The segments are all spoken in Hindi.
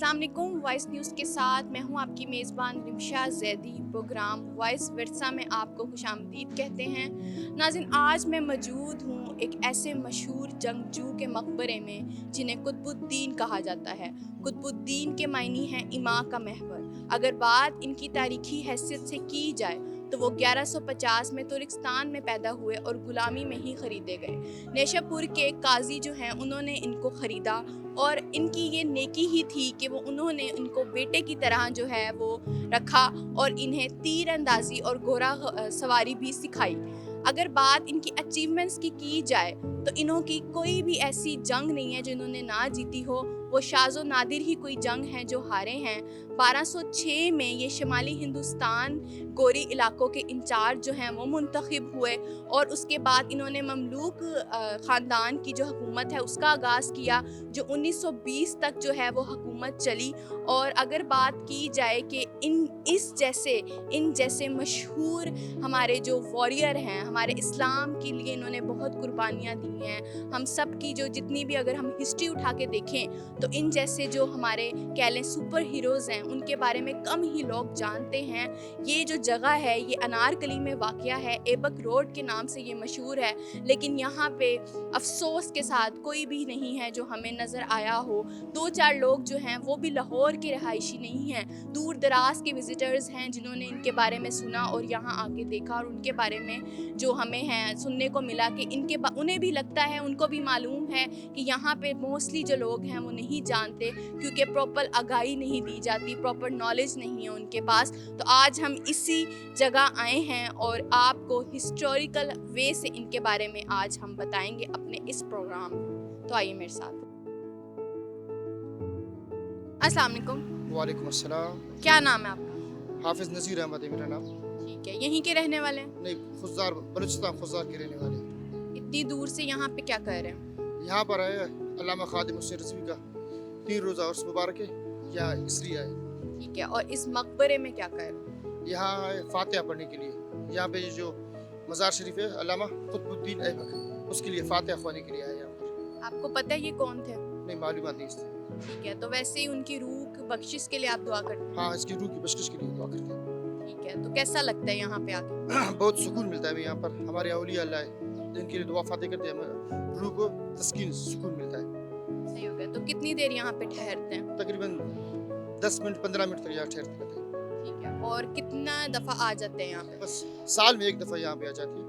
अस्सलाम वालेकुम। वॉइस न्यूज़ के साथ मैं हूं आपकी मेज़बान रिमशा ज़ैदी। प्रोग्राम वॉइस विरसा में आपको खुशामदीद कहते हैं। नाज़रीन, आज मैं मौजूद हूं एक ऐसे मशहूर जंगजू के मकबरे में जिन्हें कुतुबुद्दीन कहा जाता है। कुतुबुद्दीन के मायनी हैं इमा का महवर। अगर बात इनकी तारीखी हैसियत से की जाए तो वो 1150 में तुर्कस्तान में पैदा हुए और गुलामी में ही ख़रीदे गए। नेशापुर के काजी जो हैं उन्होंने इनको ख़रीदा और इनकी ये नेकी ही थी कि वो उन्होंने इनको बेटे की तरह जो है वो रखा और इन्हें तीर अंदाज़ी और घोड़ा सवारी भी सिखाई। अगर बात इनकी अचीवमेंट्स की जाए तो इन्हों की कोई भी ऐसी जंग नहीं है जो इन्होंने ना जीती हो। वो शाज़ो नादिर ही कोई जंग हैं जो हारे हैं। 1206 में ये शुमाली हिंदुस्तान गोरी इलाकों के इंचार्ज जो हैं वो मुंतखब हुए और उसके बाद इन्होंने ममलूक ख़ानदान की जो हुकूमत है उसका आगाज़ किया, जो 1920 तक जो है वो हुकूमत चली। और अगर बात की जाए कि इन जैसे मशहूर हमारे जो वॉरियर हैं, हमारे इस्लाम के लिए इन्होंने बहुत कुर्बानियाँ दी हैं। हम सब की जो जितनी भी अगर हम हिस्ट्री उठा के देखें तो इन जैसे जो हमारे कह लें सुपर हीरोज़ हैं उनके बारे में कम ही लोग जानते हैं। ये जो जगह है ये अनारकली में वाक़या है, ऐबक रोड के नाम से ये मशहूर है। लेकिन यहाँ पे अफ़सोस के साथ कोई भी नहीं है जो हमें नज़र आया हो। 2-4 लोग जो हैं वो भी लाहौर के रहायशी नहीं हैं, दूर दराज के विज़िटर्स हैं जिन्होंने इनके बारे में सुना और यहाँ आके देखा और उनके बारे में जो हमें है सुनने को मिला कि उन्हें भी लगता है, उनको भी मालूम है कि यहाँ पे मोस्टली जो लोग हैं वो नहीं जानते क्योंकि प्रॉपर आगाही नहीं दी जाती, प्रॉपर नॉलेज नहीं है उनके पास। तो आज हम इसी जगह आए हैं और आपको हिस्टोरिकल वे से इनके बारे में आज हम बताएंगे अपने इस प्रोग्राम में। तो आइए मेरे साथ। अस्सलाम वालेकुम। वालेकुम अस्सलाम। क्या नाम है आपका? हाफिज़ नज़ीर अहमद है मेरा नाम। ठीक है, यहीं के रहने वाले हैं? नहीं, खुज़ार बलूचिस्तान खुज़ार के रहने वाले हैं। इतनी दूर से यहाँ पे क्या कर रहे हैं? यहाँ पर आए अल्लामा खादिम हुसैन रिज़वी का 3 रोज़ा उर्स मुबारक है, यहाँ इसलिए आए। ठीक है, और इस मकबरे में क्या कर रहे हैं? यहाँ आए फातिहा पढ़ने के लिए। यहाँ पे जो मज़ार शरीफ है अल्लामा कुतुबुद्दीन ऐबक, उसके लिए फातिहा ख़वानी के लिए आए यहाँ पर। आपको पता है ये कौन थे? नहीं, मालूमात नहीं इससे। ठीक है, तो वैसे ही उनकी रूह की बख्शिश के लिए आप दुआ करते हैं? हाँ, इसकी रूह की बख्शिश के लिए दुआ करते हैं। ठीक है, तो कैसा लगता है यहाँ पे आके? बहुत सुकून मिलता है हमें यहाँ पर। हमारे औलिया अल्लाह है जिनके लिए दुआ फातिहा करते हैं, हमें रूह को तस्कीन सुकून मिलता है। सही हो गया। तो कितनी देर यहाँ पे ठहरते हैं? तकरीबन 10 मिनट 15 मिनट तक यहाँ ठहरते रहते हैं। ठीक है, और कितना दफ़ा आ जाते हैं यहाँ पे? बस साल में एक दफ़ा यहाँ पे आ जाती है।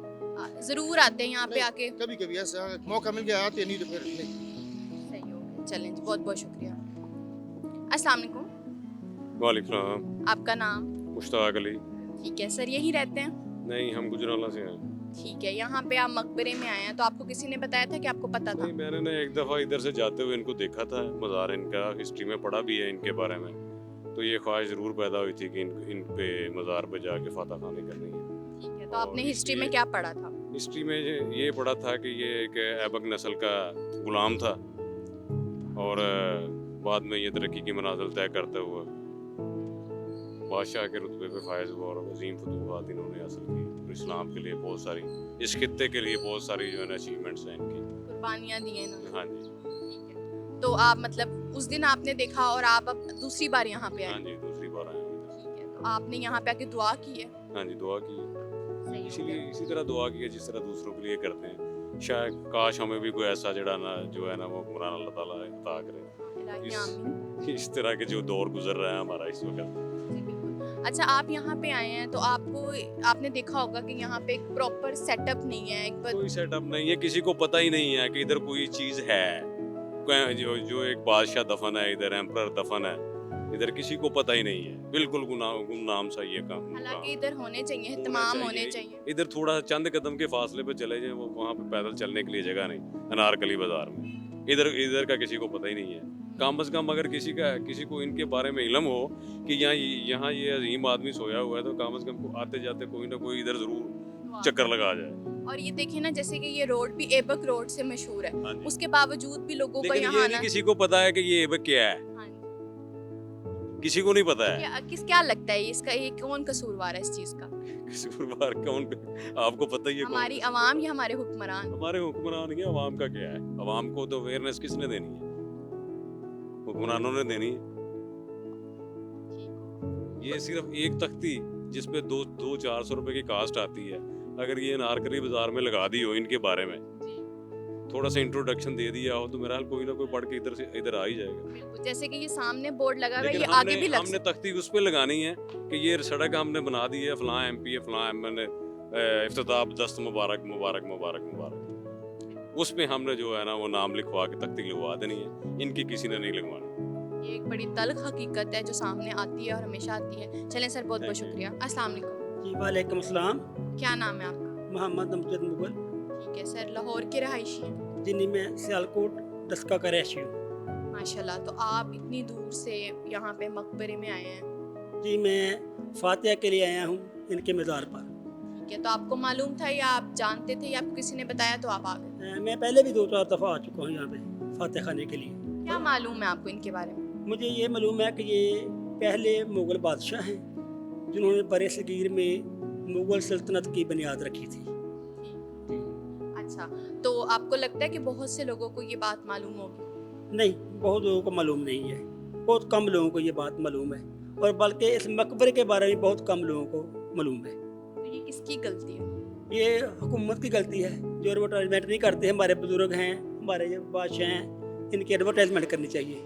ज़रूर आते हैं यहाँ पे आके? कभी कभी ऐसा मौका मिल गया आते, नहीं तो फिर नहीं। सही हो गया। चलें जी, बहुत बहुत शुक्रिया। अस्सलाम वालेकुम। वालेकुम सलाम। आपका नाम? मुश्ताक अली। ठीक है सर, यहीं रहते हैं? नहीं, हम गुजराला से हैं। ठीक है, यहाँ पे आप मकबरे में आए हैं तो आपको किसी ने बताया था कि आपको पता था? नहीं, मैंने ना एक दफ़ा इधर से जाते हुए इनको देखा था, मज़ार इनका हिस्ट्री में पढ़ा भी है इनके बारे में। तो ये ख्वाहिश ज़रूर पैदा हुई थी कि इन पे मज़ार पे जाके फातह खानी करनी है। ठीक है, तो और आपने हिस्ट्री में इसलिए- क्या पढ़ा था? हिस्ट्री में ये पढ़ा था कि ये एक ऐबक नस्ल का ग़ुलाम था और बाद में ये तरक्की की मनाजिल तय करते हुए बादशाह के रुतबे पे फायज हुआ और अजीम फतूहात इन्होंने हासिल की। और इस्लाम के लिए बहुत सारी, इस खित्ते के लिए बहुत सारी जो है ना अचीवमेंट्स हैं इनकी। कुर्बानियाँ दी हैं इन्होंने? हाँ जी, ठीक है, तो आप मतलब उस दिन आपने देखा और आप अब दूसरी बार यहाँ पे हाँ आए? जी, दूसरी बार आए हैं इधर। ठीक है, तो आपने यहाँ पे आके दुआ की है? हाँ जी, दुआ की है। सही हो इसीलिए गया। इसी तरह दुआ की है जिस तरह दूसरों के लिए करते हैं। शायद काश हमें भी कोई ऐसा जड़ा ना जो है ना वो हुक्मरान अल्लाह ताला अता करे। इलाही इस- आमीन। इस तरह के जो दौर गुजर रहा है हमारा इस वक्त। जी, बिल्कुल। अच्छा, आप यहाँ पे आए हैं तो आपने देखा होगा कि यहाँ पे एक प्रॉपर सेटअप नहीं है, कोई सेटअप नहीं है, किसी को पता ही नहीं है कि इधर कोई चीज़ है। जो एक बादशाह दफन है इधर, एम्परर दफन है इधर, किसी को पता ही नहीं है। बिल्कुल गुमनाम सा ये काम। हालांकि इधर होने चाहिए, होना तमाम होने चाहिए। इधर थोड़ा चंद कदम के फासले पे चले जाए, वो वहाँ पे पैदल चलने के लिए जगह नहीं, अनारकली बाजार में। इधर का किसी को पता ही नहीं है। कम से कम अगर किसी को इनके बारे में इल्म हो कि यहाँ ये अजीम आदमी सोया हुआ है तो कम से कम आते जाते कोई ना कोई इधर जरूर चक्कर लगा जाए। और ये देखिए ना, जैसे कि ये रोड भी ऐबक रोड से मशहूर है, हाँ जी। उसके बावजूद भी लोगों को लेकिन यहाँ ये आना। नहीं किसी को पता है कि ये ऐबक क्या है, हाँ जी। किसी को नहीं पता है। क्या लगता है इसका, ये कौन कसूरवार है इस चीज का? कसूरवार कौन, आपको पता ही है कौन हमारी कसूरवार आवाम है? या हमारे हुक्मरान? हमारे हुक्मरान के, अवाम का क्या है? अवाम को तो अवेयरनेस किसने देनी है? हुक्मरानों ने देनी है। ये सिर्फ एक तख्ती जिस पे 200-400 रुपए की कास्ट आती है, अगर ये अनारकली बाजार में लगा दी हो इनके बारे में, थोड़ा सा इंट्रोडक्शन दे दिया हो, तो मेरा हाल कोई ना कोई पढ़ के इधर से इधर आ ही जाएगा। बिल्कुल, जैसे कि ये सामने बोर्ड लगा हुआ है, लेकिन ये आगे भी लग हमने तख्ती उस पे लगानी है कि ये सड़क हमने बना दी है, फलां MP है, फलां MN है, इफ्तिताह दस्त मुबारक मुबारक मुबारक मुबारक, उस पे हमने जो है ना वो नाम लिखवा के तख्ती लगवा देनी है, इनकी किसी ने नहीं लगवानी। ये एक बड़ी तल्ख हकीकत है जो सामने आती है और हमेशा आती है। चलें सर, बहुत बहुत Thank you. शुक्रिया। अस्सलाम वालेकुम। जी वालेकुम अस्सलाम। क्या नाम है आपका? मोहम्मद अमजद मुगल। ठीक है सर, लाहौर के रहायशी हैं। जिन्हीं में सियालकोट दस्का का रहशी हूँ। माशाल्लाह, तो आप इतनी दूर से यहाँ पे मकबरे में आए हैं। जी मैं फातिहा के लिए आया हूँ इनके मज़ार पर। ठीक है, तो आपको मालूम था या आप जानते थे या आपको किसी ने बताया तो आप आ गए? मैं पहले भी 2-4 दफ़ा आ चुका हूँ यहाँ पे फातिहा खाने के लिए। क्या मालूम है आपको इनके बारे में? मुझे ये मालूम है कि ये पहले मुग़ल बादशाह हैं जिन्होंने बरे सगीर में मुग़ल सल्तनत की बुनियाद रखी थी। अच्छा, तो आपको लगता है कि बहुत से लोगों को ये बात मालूम होगी? नहीं, बहुत लोगों को मालूम नहीं है, बहुत कम लोगों को ये बात मालूम है, और बल्कि इस मकबरे के बारे में बहुत कम लोगों को मालूम है। तो ये किसकी गलती है? ये हुकूमत की गलती है जो एडवर्टाइजमेंट नहीं करते। हमारे बुजुर्ग हैं, हमारे जो बादशाह हैं, इनकी एडवर्टाइजमेंट करनी चाहिए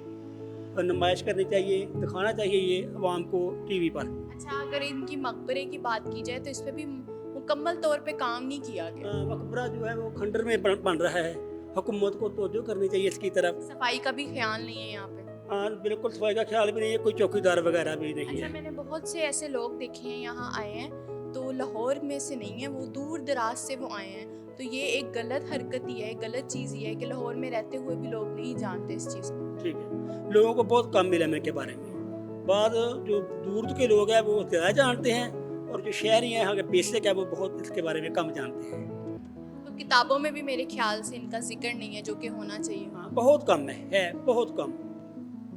और नुमाइश करनी चाहिए, दिखाना चाहिए ये अवाम को टीवी पर। अच्छा, अगर इनकी मकबरे की बात की जाए तो इस पे भी मुकम्मल तौर पे काम नहीं किया गया। मकबरा जो है वो खंडर में बन रहा है, हुकूमत को तवज्जो करनी चाहिए इसकी तरफ। सफाई का भी ख्याल नहीं है यहाँ पे। हाँ बिल्कुल, सफाई का ख्याल भी नहीं है, कोई चौकीदार वगैरह भी नहीं अच्छा, है। मैंने बहुत से ऐसे लोग देखे हैं यहाँ आए हैं तो लाहौर में से नहीं है, वो दूर दराज से वो आए हैं। तो ये एक गलत हरकत ही है, गलत चीज़ ही है कि लाहौर में रहते हुए भी लोग नहीं जानते इस चीज़ को। ठीक है, लोगों को बहुत कम मिला मेरे के बारे में। बाद जो दूर के लोग हैं वो ज़्यादा जानते हैं, और जो शहरी हैं यहाँ के बेसिक है वो बहुत इसके बारे में कम जानते हैं। तो किताबों में भी मेरे ख्याल से इनका जिक्र नहीं है जो कि होना चाहिए। हाँ बहुत कम है बहुत कम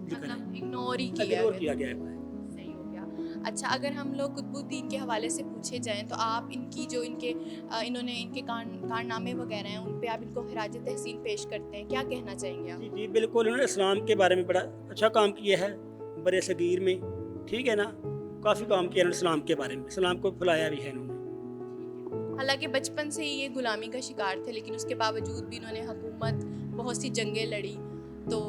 मतलब इग्नोर ही किया इग्नोर गया। किया गया है। सही हो गया। अच्छा, अगर हम लोग कुतुबुद्दीन के हवाले से पूछे जाएं तो आप इनकी जो इन्होंने इनके कारनामे वगैरह हैं उन पे आप इनको खिराज तहसीन पेश करते हैं, क्या कहना चाहेंगे आप? जी जी बिल्कुल, उन्होंने इस्लाम के बारे में बड़ा अच्छा काम किया है बड़े सगीर में, ठीक है ना, काफ़ी काम किया उन्होंने इस्लाम के बारे में, इस्लाम को फैलाया भी है इन्होंने। हालांकि बचपन से ही ये गुलामी का शिकार थे, लेकिन उसके बावजूद भी इन्होंने हुकूमत बहुत सी जंगें लड़ी। तो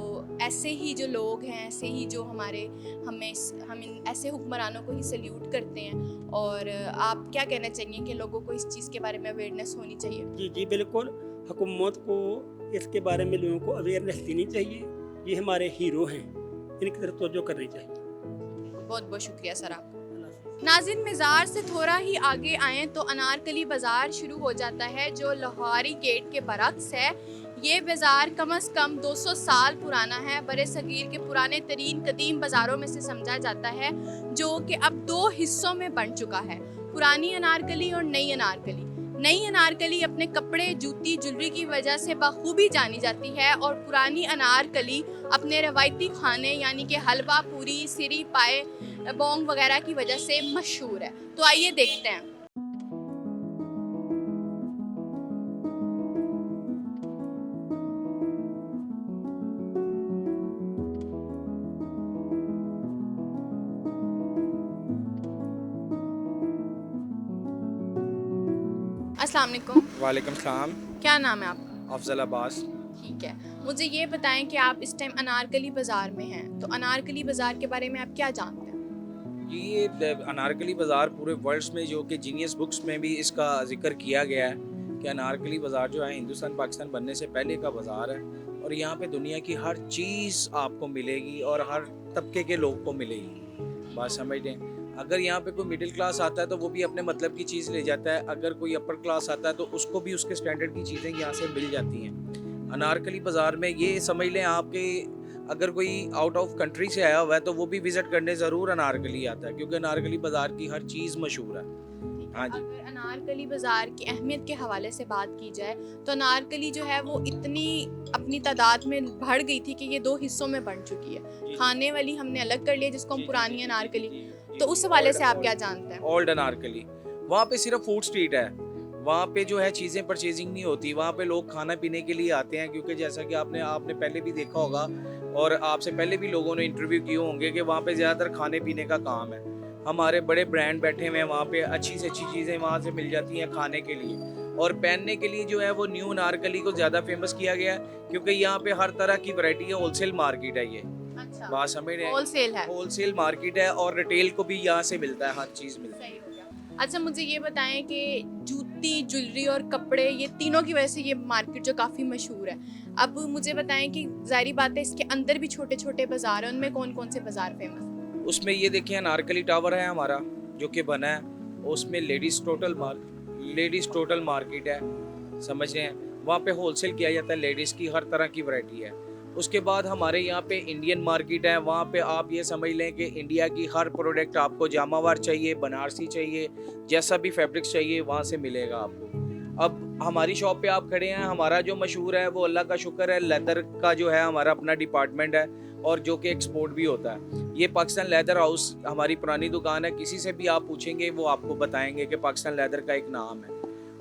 ऐसे ही जो लोग हैं, ऐसे ही जो हम इन ऐसे हुक्मरानों को ही सल्यूट करते हैं। और आप क्या कहना चाहेंगे कि लोगों को इस चीज़ के बारे में अवेयरनेस होनी चाहिए? जी जी बिल्कुल, हुकूमत को इसके बारे में लोगों को अवेयरनेस देनी चाहिए। ये हमारे हीरो हैं, इनकी तरफ तवज्जो करनी चाहिए। बहुत बहुत शुक्रिया सर आपका। नाज़रीन, मज़ार से थोड़ा ही आगे आएँ तो अनारकली बाज़ार शुरू हो जाता है जो लाहौरी गेट के बरक्स है। ये बाज़ार कम से कम 200 साल पुराना है, बरे सगीर के पुराने तरीन कदीम बाज़ारों में से समझा जाता है, जो कि अब 2 हिस्सों में बन चुका है, पुरानी अनारकली और नई अनारकली। नई अनारकली अपने कपड़े, जूती, ज्वेलरी की वजह से बखूबी जानी जाती है, और पुरानी अनारकली अपने रवायती खाने यानी कि हलवा, पूरी, सिरी, पाए, बोंग वगैरह की वजह से मशहूर है। तो आइए देखते हैं। अस्सलाम वालेकुम। वालेकुम सलाम। क्या नाम है आपका? अफजल अब्बास। ठीक है, मुझे ये बताएं कि आप इस टाइम अनारकली बाज़ार में हैं, तो अनारकली बाज़ार के बारे में आप क्या जानते हैं? ये अनारकली बाज़ार पूरे वर्ल्ड में, जो कि जीनियस बुक्स में भी इसका जिक्र किया गया है कि अनारकली बाज़ार जो है हिंदुस्तान पाकिस्तान बनने से पहले का बाज़ार है, और यहाँ पे दुनिया की हर चीज़ आपको मिलेगी और हर तबके के लोग को मिलेगी। बात समझ लें, अगर यहाँ पे कोई मिडिल क्लास आता है तो वो भी अपने मतलब की चीज़ ले जाता है, अगर कोई अपर क्लास आता है तो उसको भी उसके स्टैंडर्ड की चीज़ें यहाँ से मिल जाती हैं। अनारकली बाज़ार में ये समझ लें आपके, अगर कोई आउट ऑफ कंट्री से आया हुआ है तो वो भी विज़िट करने ज़रूर अनारकली आता है, क्योंकि अनारकली बाज़ार की हर चीज़ मशहूर है। हाँ जी। अगर अनारकली बाज़ार की अहमियत के हवाले से बात की जाए तो अनारकली जो है वो इतनी अपनी तादाद में बढ़ गई थी कि ये 2 हिस्सों में बन चुकी है। खाने वाली हमने अलग कर लिया जिसको हम पुरानी अनारकली, तो उस हवाले से आप क्या जानते हैं? ओल्ड अनारकली, वहाँ पे सिर्फ फूड स्ट्रीट है, वहाँ पे जो है चीज़ें परचेजिंग नहीं होती, वहाँ पे लोग खाना पीने के लिए आते हैं, क्योंकि जैसा कि आपने पहले भी देखा होगा और आपसे पहले भी लोगों ने इंटरव्यू किए होंगे कि वहाँ पे ज़्यादातर खाने पीने का काम है। हमारे बड़े ब्रांड बैठे हुए हैं वहाँ पे, अच्छी से अच्छी चीज़ें वहाँ से मिल जाती हैं खाने के लिए। और पहनने के लिए जो है वो न्यू अनारकली को ज़्यादा फेमस किया गया है, क्योंकि यहाँ पे हर तरह की वैरायटी है। होलसेल मार्केट है ये, अच्छा, बात समझ रहे हैं? होलसेल है। होलसेल मार्केट है और रिटेल को भी यहाँ से मिलता है, हर चीज़ मिलती है। सही हो गया। अच्छा, मुझे ये बताएं कि जूती, ज्वेलरी और कपड़े, ये तीनों की वजह से ये मार्केट जो काफ़ी मशहूर है। अब मुझे बताएं कि जाहिर बात है इसके अंदर भी छोटे छोटे बाजार हैं, उनमें कौन कौन से बाजार फेमस हैं? उसमें ये देखिए अनारकली टावर है हमारा जो कि बना है, उसमें लेडीज़ टोटल मार्केट है, समझ रहे हैं? वहाँ पे होलसेल किया जाता है, लेडीज़ की हर तरह की वैरायटी है। उसके बाद हमारे यहाँ पे इंडियन मार्केट है, वहाँ पे आप ये समझ लें कि इंडिया की हर प्रोडक्ट आपको जामावार चाहिए, बनारसी चाहिए, जैसा भी फैब्रिक्स चाहिए वहाँ से मिलेगा आपको। अब हमारी शॉप पे आप खड़े हैं, हमारा जो मशहूर है वो अल्लाह का शुक्र है, लेदर का जो है हमारा अपना डिपार्टमेंट है और जो कि एक्सपोर्ट भी होता है। ये पाकिस्तान लेदर हाउस हमारी पुरानी दुकान है, किसी से भी आप पूछेंगे वो आपको बताएंगे कि पाकिस्तान लेदर का एक नाम है।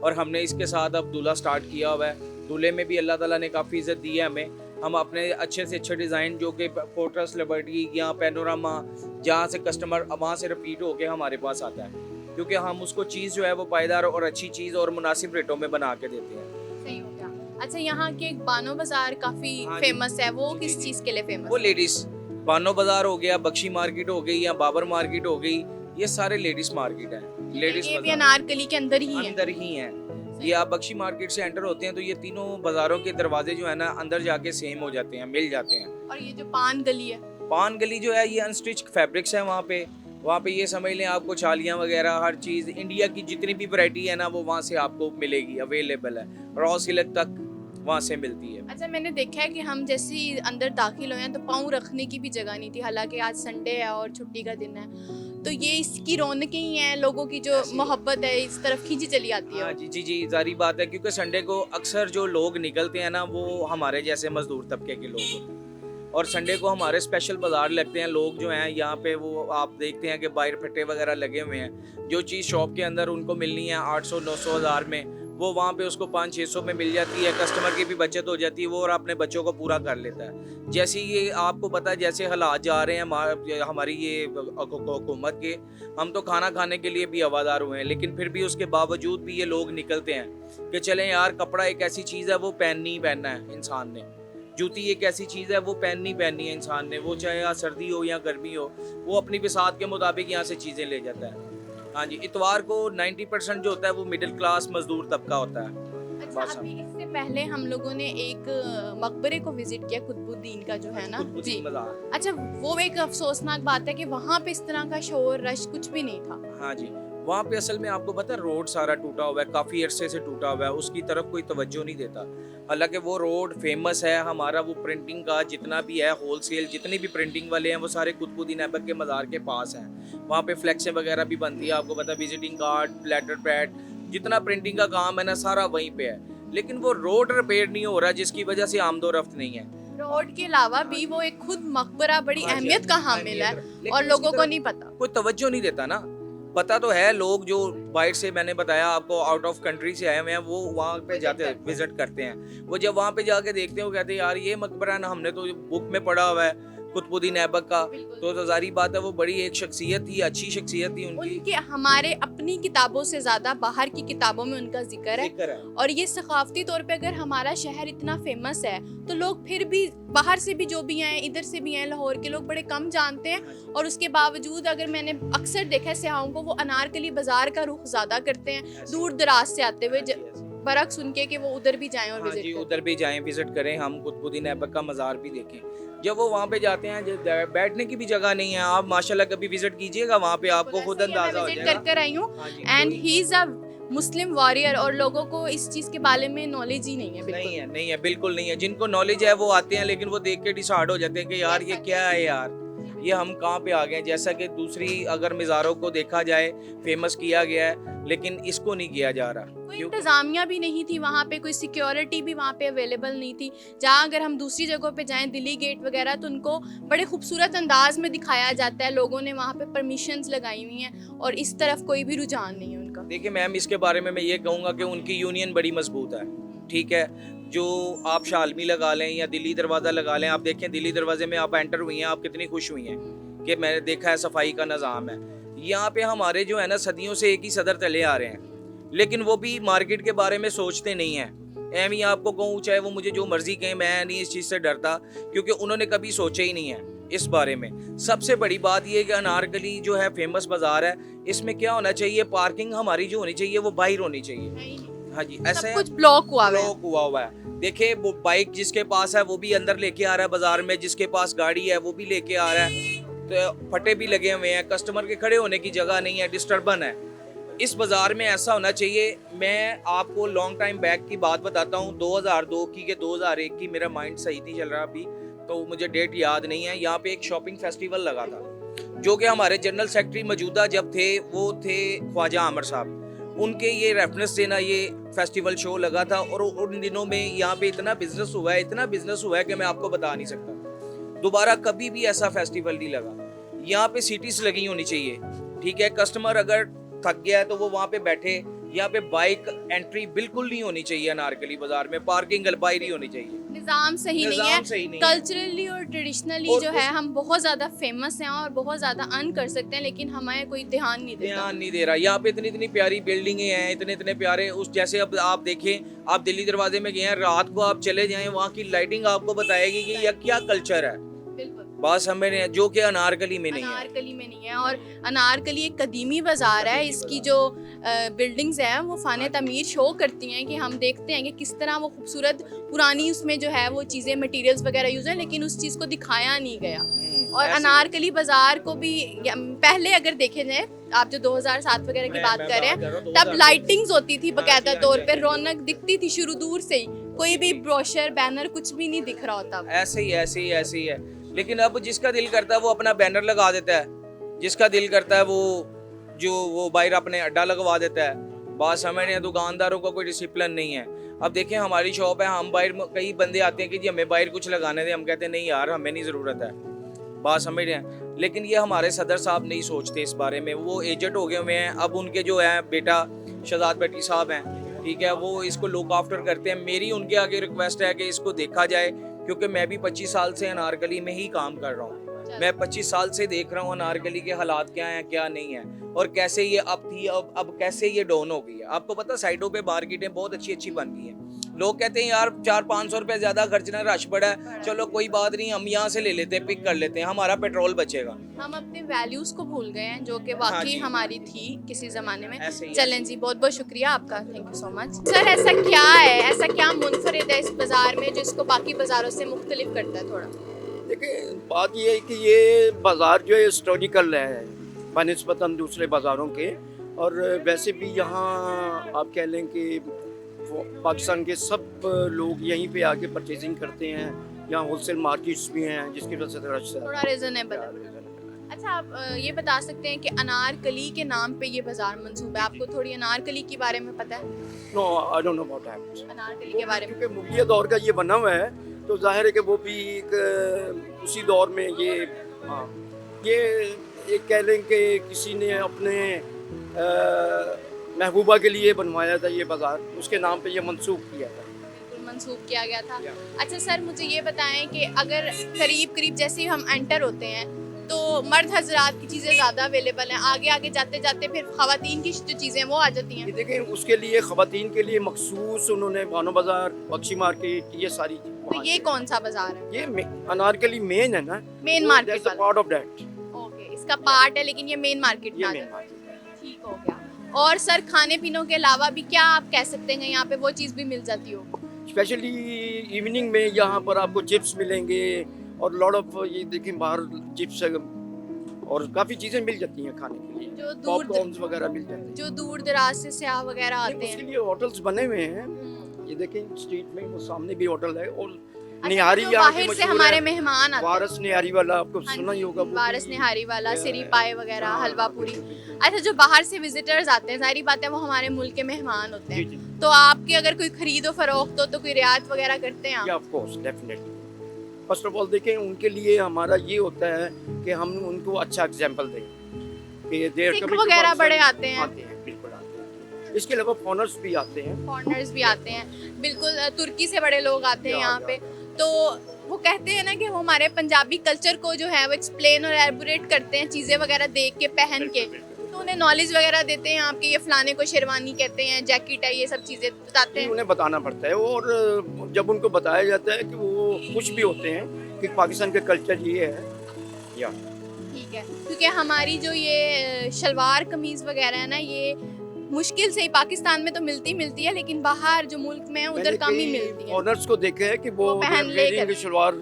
और हमने इसके साथ अब दूल्हा स्टार्ट किया हुआ है, दूल्हे में भी अल्लाह ताला ने काफ़ी इज़्ज़त दी है हमें। हम अपने अच्छे से अच्छे डिज़ाइन जो कि पोर्ट्रेस, लिबर्टी या पैनोरामा, जहाँ से कस्टमर वहाँ से रिपीट होके हमारे पास आता है, क्योंकि हम उसको चीज़ जो है वो पायदार और अच्छी चीज़ और मुनासिब रेटों में बना के देते हैं। सही हो गया। अच्छा, यहाँ के एक बानो बाजार काफ़ी हाँ जी। फेमस है, वो जी, किस जी। चीज़ के लिए फेमस वो है? लेडीज़, बानो बाज़ार हो गया, बख्शी मार्केट हो गई या बाबर मार्केट हो गई, ये सारे लेडीज़ मार्केट है। लेडीज़ ये भी अनारकली के अंदर ही है। अंदर ही हैं। ये आप बख्शी मार्केट से एंटर होते हैं तो ये तीनों बाज़ारों के दरवाजे जो है ना अंदर जाके सेम हो जाते हैं, मिल जाते हैं। और ये जो पान गली है, पान गली जो है ये अनस्टिच फैब्रिक्स है वहाँ पे ये समझ लें आपको छालियाँ वगैरह हर चीज़ इंडिया की जितनी भी वैरायटी है ना वो वहाँ से आपको मिलेगी, अवेलेबल है। रॉ सिल्क तक वहाँ से मिलती है। अच्छा, मैंने देखा है कि हम जैसे ही अंदर दाखिल हुए हैं तो पाँव रखने की भी जगह नहीं थी, हालांकि आज संडे है और छुट्टी का दिन है, तो ये इसकी रौनकें ही हैं, लोगों की जो ऐसी- मोहब्बत है इस तरफ खींची चली आती हाँ है। जी जी जी, जारी बात है, क्योंकि संडे को अक्सर जो लोग निकलते हैं ना वो हमारे जैसे मजदूर तबके के लोग होते हैं, और संडे को हमारे स्पेशल बाज़ार लगते हैं। लोग जो हैं यहाँ पे वो आप देखते हैं कि बाहर फट्टे वगैरह लगे हुए हैं, जो चीज़ शॉप के अंदर उनको मिलनी है 800 900 हज़ार में, वो वहाँ पे उसको 500-600 में मिल जाती है। कस्टमर की भी बचत हो जाती है वो, और अपने बच्चों को पूरा कर लेता है। जैसे ये आपको पता है जैसे हालात जा रहे हैं हमारी ये हुकूमत के, हम तो खाना खाने के लिए भी हवादार हुए हैं, लेकिन फिर भी उसके बावजूद भी ये लोग निकलते हैं कि चलें यार, कपड़ा एक ऐसी चीज़ है वो पहननी ही पहनना है इंसान ने, जूती एक ऐसी चीज़ है वो पहननी पहननी है इंसान ने, वो चाहे सर्दी हो या गर्मी हो, वो अपनी बिसात के मुताबिक यहाँ से चीज़ें ले जाता है। हाँ जी, इतवार को 90% जो होता है वो मिडिल क्लास मजदूर तबका होता है। अच्छा, बस अभी इससे पहले हम लोगों ने एक मकबरे को विजिट किया, कुतुबुद्दीन का जो है ना जी। कुतुबुद्दीन बाजार। अच्छा, वो एक अफसोसनाक बात है कि वहाँ पे इस तरह का शोर रश कुछ भी नहीं था। हाँ जी, वहाँ पे असल में आपको पता है रोड सारा टूटा हुआ है, काफ़ी अरसे से टूटा हुआ है, उसकी तरफ कोई तवज्जो नहीं देता। हालांकि वो रोड फेमस है हमारा, वो प्रिंटिंग का जितना भी है होलसेल, जितनी भी प्रिंटिंग वाले हैं वो सारे कुतुबुद्दीन ऐबक के मज़ार के पास हैं। वहाँ पे फ्लैक्सें वगैरह भी बनती है, आपको पता है विजिटिंग कार्ड, लेटर पैड, जितना प्रिंटिंग का काम है ना सारा वहीं पे है। लेकिन वो रोड रिपेयर नहीं हो रहा, जिसकी वजह से आमदोरफ्त नहीं है। रोड के अलावा भी वो एक खुद मकबरा बड़ी हाँ जी, अहमियत का हाँ जी, हामिल है लेकिन और उसकी लोगों को तरफ नहीं पता। कोई तवज्जो नहीं देता ना। पता तो है, लोग जो बाहर से, मैंने बताया आपको, आउट ऑफ कंट्री से आए हुए हैं, वो वहाँ पे जाते हैं, विजिट करते हैं। वो जब वहाँ पे जाके देखते हैं वो कहते हैं यार ये मकबरा ना हमने तो बुक में पढ़ा हुआ है कुतुबुद्दीन ऐबक का, तो जारी बात है वो बड़ी एक शख्सियत थी, अच्छी शख्सियत थी उनकी। उनके हमारे अपनी किताबों से ज्यादा बाहर की किताबों में उनका जिक्र है। जिक्र है। और ये सकाफती तौर पे अगर हमारा शहर इतना फेमस है तो लोग फिर भी बाहर से भी जो भी हैं, इधर से भी हैं, लाहौर के लोग बड़े कम जानते हैं। और उसके बावजूद अगर मैंने अक्सर देखा है सियाहों को, वो अनारकली बाजार का रुख ज्यादा करते हैं, दूर दराज से आते हुए, बरक सुन के कि वो उधर भी जाएं और हाँ विजिट जी, करें। उधर भी जाएं, विजिट करें, हम कुतुबुद्दीन ऐबक का मज़ार भी देखें। जब वो वहाँ पे जाते हैं, जब बैठने की भी जगह नहीं है, आप माशाल्लाह कभी विजिट कीजिएगा, वहाँ पे आपको खुद अंदाजा हो विजिट जाएगा। कर कर आई हूँ हाँ जी, एंड कोई- he is a Muslim warrior, और लोगों को इस चीज के बारे में नॉलेज ही नहीं है बिल्कुल। नहीं है, बिल्कुल नहीं है। जिनको नॉलेज है वो आते हैं, लेकिन वो देख के डिसाइड हो जाते हैं कि यार ये क्या है यार, ये हम कहाँ पे आ गए। जैसा कि दूसरी अगर मज़ारों को देखा जाए फेमस किया गया है, लेकिन इसको नहीं किया जा रहा। कोई इंतजामिया भी नहीं थी वहाँ पे, कोई सिक्योरिटी भी वहाँ पे अवेलेबल नहीं थी। जहाँ अगर हम दूसरी जगहों पे जाएं, दिल्ली गेट वगैरह, तो उनको बड़े खूबसूरत अंदाज में दिखाया जाता है, लोगों ने वहाँ पे परमिशंस लगाई हुई हैं, और इस तरफ कोई भी रुझान नहीं है उनका। देखिए मैम, इसके बारे में मैं ये कहूँगा कि उनकी यूनियन बड़ी मजबूत है, ठीक है। जो आप शालमी लगा लें या दिल्ली दरवाज़ा लगा लें, आप देखें दिल्ली दरवाजे में आप एंटर हुई हैं, आप कितनी खुश हुई हैं कि मैंने देखा है सफाई का निज़ाम है। यहाँ पे हमारे जो है ना सदियों से एक ही सदर चले आ रहे हैं, लेकिन वो भी मार्केट के बारे में सोचते नहीं हैं। मैं भी आपको कहूँ, चाहे वो मुझे जो मर्जी कहें, मैं नहीं इस चीज़ से डरता, क्योंकि उन्होंने कभी सोचा ही नहीं है इस बारे में। सबसे बड़ी बात ये है कि अनारकली जो है फेमस बाजार है, इसमें क्या होना चाहिए, पार्किंग हमारी जो होनी चाहिए वो बाहर होनी चाहिए। हाँ जी, ऐसा सब कुछ ब्लॉक हुआ है। देखिए वो बाइक जिसके पास है वो भी अंदर लेके आ रहा है बाजार में, जिसके पास गाड़ी है वो भी लेके आ रहा है, तो फटे भी लगे हुए हैं, कस्टमर के खड़े होने की जगह नहीं है, डिस्टर्बन है। इस बाजार में ऐसा होना चाहिए। मैं आपको लॉन्ग टाइम बैक की बात बताता हूँ, 2002 की के 2001 की, मेरा माइंड सही नहीं चल रहा अभी तो मुझे डेट याद नहीं है। यहाँ पे एक शॉपिंग फेस्टिवल लगा था, जो कि हमारे जनरल सेक्रेटरी मौजूदा जब थे वो थे ख्वाजा आमिर साहब, उनके ये रेफरेंस से ना ये फेस्टिवल शो लगा था। और उन दिनों में यहाँ पे इतना बिजनेस हुआ है कि मैं आपको बता नहीं सकता। दोबारा कभी भी ऐसा फेस्टिवल नहीं लगा। यहाँ पे सीटीज लगी होनी चाहिए, ठीक है। कस्टमर अगर थक गया है तो वो वहाँ पे बैठे। यहाँ पे बाइक एंट्री बिल्कुल नहीं होनी चाहिए अनारकली बाजार में, पार्किंग अलबायरी होनी चाहिए। निज़ाम सही नहीं है। कल्चरली और ट्रेडिशनली जो है हम बहुत ज़्यादा फेमस हैं और बहुत ज़्यादा अर्न कर सकते हैं, लेकिन हमें कोई ध्यान नहीं दे रहा। यहाँ पे इतनी प्यारी बिल्डिंगें हैं, इतने प्यारे उस जैसे अब आप देखें, आप दिल्ली दरवाजे में गए हैं, रात को आप चले जाएं, वहाँ की लाइटिंग आपको बताएगी कि यह क्या कल्चर है। बस हमें जो कि अनारकली में नहीं है। और अनारकली एक कदीमी बाजार है, इसकी जो बिल्डिंग्स हैं वो फ़ाने तमीर शो करती हैं कि हम देखते हैं कि किस तरह वो खूबसूरत पुरानी उसमें जो है वो चीज़ें मटेरियल्स वगैरह यूज़ हैं, लेकिन उस चीज़ को दिखाया नहीं गया। और अनारकली बाजार को भी पहले अगर देखे जाए, आप जो 2007 वगैरह की बात कर रहे हैं, तब लाइटिंग्स होती थी बाकायदा तौर पे, रौनक दिखती थी शुरू दूर से ही, कोई भी ब्रोशर बैनर कुछ भी नहीं दिख रहा होता। ऐसे ही है। लेकिन अब जिसका दिल करता है वो अपना बैनर लगा देता है, जिसका दिल करता है वो बाहर अपने अड्डा लगवा देता है। बात समझ रहे हैं, दुकानदारों का कोई डिसिप्लिन नहीं है। अब देखें हमारी शॉप है, हम बाहर कई बंदे आते हैं कि जी हमें बाहर कुछ लगाने दें, हम कहते हैं नहीं यार हमें नहीं ज़रूरत है। बात समझ रहे हैं, लेकिन ये हमारे सदर साहब नहीं सोचते इस बारे में। वो एजेंट हो गए हुए हैं। अब उनके जो है बेटा शहजाद भट्टी साहब हैं, ठीक है, वो इसको लुक आफ्टर करते हैं। मेरी उनके आगे रिक्वेस्ट है कि इसको देखा जाए, क्योंकि मैं भी 25 साल से अनारकली में ही काम कर रहा हूँ। मैं 25 साल से देख रहा हूँ अनारकली के हालात क्या हैं क्या नहीं है, और कैसे ये अब थी अब कैसे ये डाउन हो गई है। आपको पता साइडों पे मार्केटें बहुत अच्छी बन गई हैं। लोग कहते हैं यार 400-500 रुपये ज़्यादा खर्चना, रश बड़ा है, चलो कोई बात नहीं, हम यहाँ से ले लेते हैं, पिक कर लेते हैं, हमारा पेट्रोल बचेगा। हम अपने वैल्यूज़ को भूल गए हैं, जो कि वाकई हमारी थी किसी ज़माने में। ऐसे ही चलें जी, बहुत बहुत शुक्रिया आपका, thank you so much. Sir ऐसा क्या है, ऐसा क्या मुनफरिद है इस बाज़ार में जो इसको बाकी बाज़ारों से मुख्तलिफ करता है थोड़ा? देखिए बात ये है कि ये बाज़ार जो है हिस्टोरिकल है बनिस्बतन दूसरे बाज़ारों के, और वैसे भी यहाँ आप कह लें कि पाकिस्तान के सब लोग यहीं पे आके परचेजिंग करते हैं। यहाँ होलसेल मार्केट्स भी हैं, जिसकी वजह से रश थोड़ा रीजनेबल है। अच्छा, आप ये बता सकते हैं कि अनारकली के नाम पे ये बाज़ार मंसूब है, आपको थोड़ी अनारकली के बारे में पता है? No, I don't know about that. Anarkali के बारे में, क्योंकि मुगलिया दौर का ये बना हुआ है, तो जाहिर है कि वो भी एक उसी दौर में ये एक कह लें कि किसी ने अपने महबूबा के लिए बनवाया था ये बाज़ार, उसके नाम पे ये मंसूब किया था। बिल्कुल मंसूब किया गया था। अच्छा सर, मुझे ये बताएं कि अगर करीब जैसे ही हम एंटर होते हैं तो मर्द हजरात की चीज़ें ज़्यादा अवेलेबल हैं, आगे जाते फिर ख़वातीन की जो चीज़ें वो आ जाती हैं? देखिए उसके लिए ख़वातीन के लिए मखसूस उन्होंने बानो बाज़ार, बख्शी मार्केट, ये सारी। तो ये कौन सा बाज़ार है? ये अनारकली मेन है ना, मेन मार्केट वाला। Part of that. ओके, इसका पार्ट है, लेकिन ये मेन मार्केट में आ जाता है। ठीक हो गया। और सर खाने पीनों के अलावा भी क्या आप कह सकते हैं यहाँ पे वो चीज़ भी मिल जाती हो? स्पेशली इवनिंग में यहाँ पर आपको चिप्स मिलेंगे, और लॉट ऑफ ये देखें बाहर चिप्स और काफ़ी चीज़ें मिल जाती हैं खाने के लिए, जो पॉपकॉर्न्स वगैरह मिल जाते हैं। जो दूर दराज से सयाह वगैरह आते हैं, उसके लिए होटल्स बने हुए हैं। ये देखें स्ट्रीट में वो सामने भी होटल है, और अच्छा, निहारी जो यहाँ बाहर से हमारे मेहमान आते हैं, वारस निहारी वाला आपको सुना ही होगा। वारस निहारी वाला, सिरी पाए वगैरह, हलवा पूरी। अच्छा, जो बाहर से विजिटर्स आते हैं, जाहिर बात है वो हमारे मुल्क के मेहमान होते हैं, तो आपके अगर कोई खरीदो फरोख्त हो तो कोई रियायत वगैरह करते हैं आप? Of course, definitely. First of all देखें उनके लिए हमारा ये होता है कि हम उनको अच्छा एग्जांपल दें कि सिख वगैरह बड़े आते हैं, बिल्कुल आते हैं। इसके अलावा फॉरेनर्स भी आते हैं, आते हैं, बिल्कुल तुर्की से बड़े लोग आते हैं यहाँ पे। तो वो कहते हैं ना कि वो हमारे पंजाबी कल्चर को जो है वो एक्सप्लेन और एलबोरेट करते हैं, चीज़ें वगैरह देख के, पहन के। उन्हें नॉलेज वगैरह देते हैं आपके, ये फलाने को शेरवानी कहते हैं, जैकेट है, ये सब चीज़ें बताते हैं? उन्हें बताना पड़ता है, और जब उनको बताया जाता है कि वो खुश भी होते हैं कि पाकिस्तान का कल्चर ये है। या ठीक है, क्योंकि हमारी जो ये शलवार कमीज़ वगैरह है ना, ये मुश्किल से ही पाकिस्तान में तो मिलती है, लेकिन बाहर जो मुल्क में है उधर कम ही मिलती है। ऑनर्स को देखे है कि वो वो पहन वेयरिंग लेकर। शलवार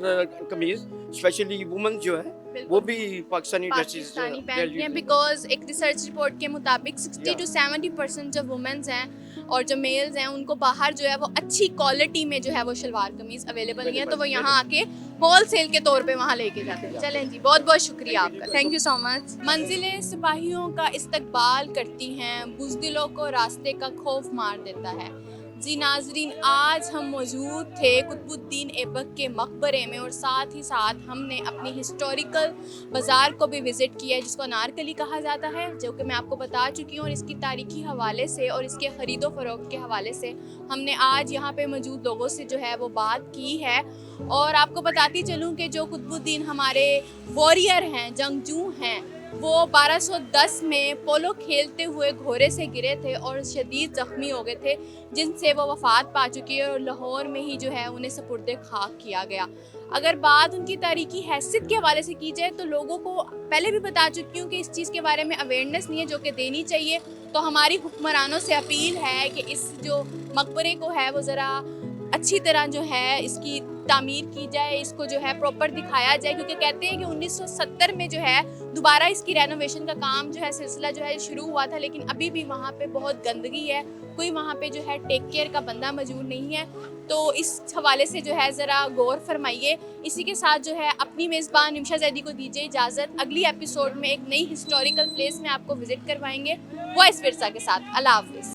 कमीज, स्पेशली वुमेन जो है वो भी पाकिस्तानी ड्रेसेस पाकिस्तानी पहनती हैं, बिकॉज एक रिसर्च रिपोर्ट के मुताबिक 60 to 70% जो वुमेन्स हैं और जो मेल्स हैं उनको बाहर जो है वो अच्छी क्वालिटी में जो है वो शलवार कमीज अवेलेबल नहीं है, तो वो यहाँ आके होल सेल के तौर पे वहाँ लेके जाते हैं। चलें जी, बहुत बहुत शुक्रिया आपका, थैंक यू सो मच। मंजिलें सिपाहियों का इस्तकबाल करती हैं, बुज़दिलों को रास्ते का खौफ मार देता है। जी नाजरीन, आज हम मौजूद थे कुतुबुद्दीन ऐबक के मकबरे में और साथ ही साथ हमने अपनी हिस्टोरिकल बाज़ार को भी विज़िट किया है जिसको अनारकली कहा जाता है, जो कि मैं आपको बता चुकी हूँ। और इसकी तारीखी हवाले से और इसके ख़रीदो फ़रोख्त के हवाले से हमने आज यहाँ पे मौजूद लोगों से जो है वो बात की है। और आपको बताती चलूँ कि जो कुतुबुद्दीन हमारे वॉरियर हैं, जंगजू हैं, वो 1210 में पोलो खेलते हुए घोड़े से गिरे थे और शदीद ज़ख्मी हो गए थे, जिनसे वो वफ़ात पा चुकी है और लाहौर में ही जो है उन्हें सपुर्दे खाक किया गया। अगर बात उनकी तारीखी हैसियत के हवाले से की जाए तो लोगों को पहले भी बता चुकी हूँ कि इस चीज़ के बारे में अवेयरनेस नहीं है, जो कि देनी चाहिए। तो हमारी हुक्मरानों से अपील है कि इस जो मकबरे को है वो ज़रा अच्छी तरह जो है इसकी तामीर की जाए, इसको जो है प्रॉपर दिखाया जाए, क्योंकि कहते हैं कि 1970 में जो है दोबारा इसकी रेनोवेशन का काम जो है सिलसिला जो है शुरू हुआ था, लेकिन अभी भी वहाँ पे बहुत गंदगी है, कोई वहाँ पे जो है टेक केयर का बंदा मौजूद नहीं है। तो इस हवाले से जो है ज़रा गौर फरमाइए। इसी के साथ जो है अपनी मेज़बान निमशा जैदी को दीजिए इजाज़त। अगली एपिसोड में एक नई हिस्टोरिकल प्लेस में आपको विजिट करवाएंगे वॉइस विरसा के साथ। अल्लाह हाफ़िज़।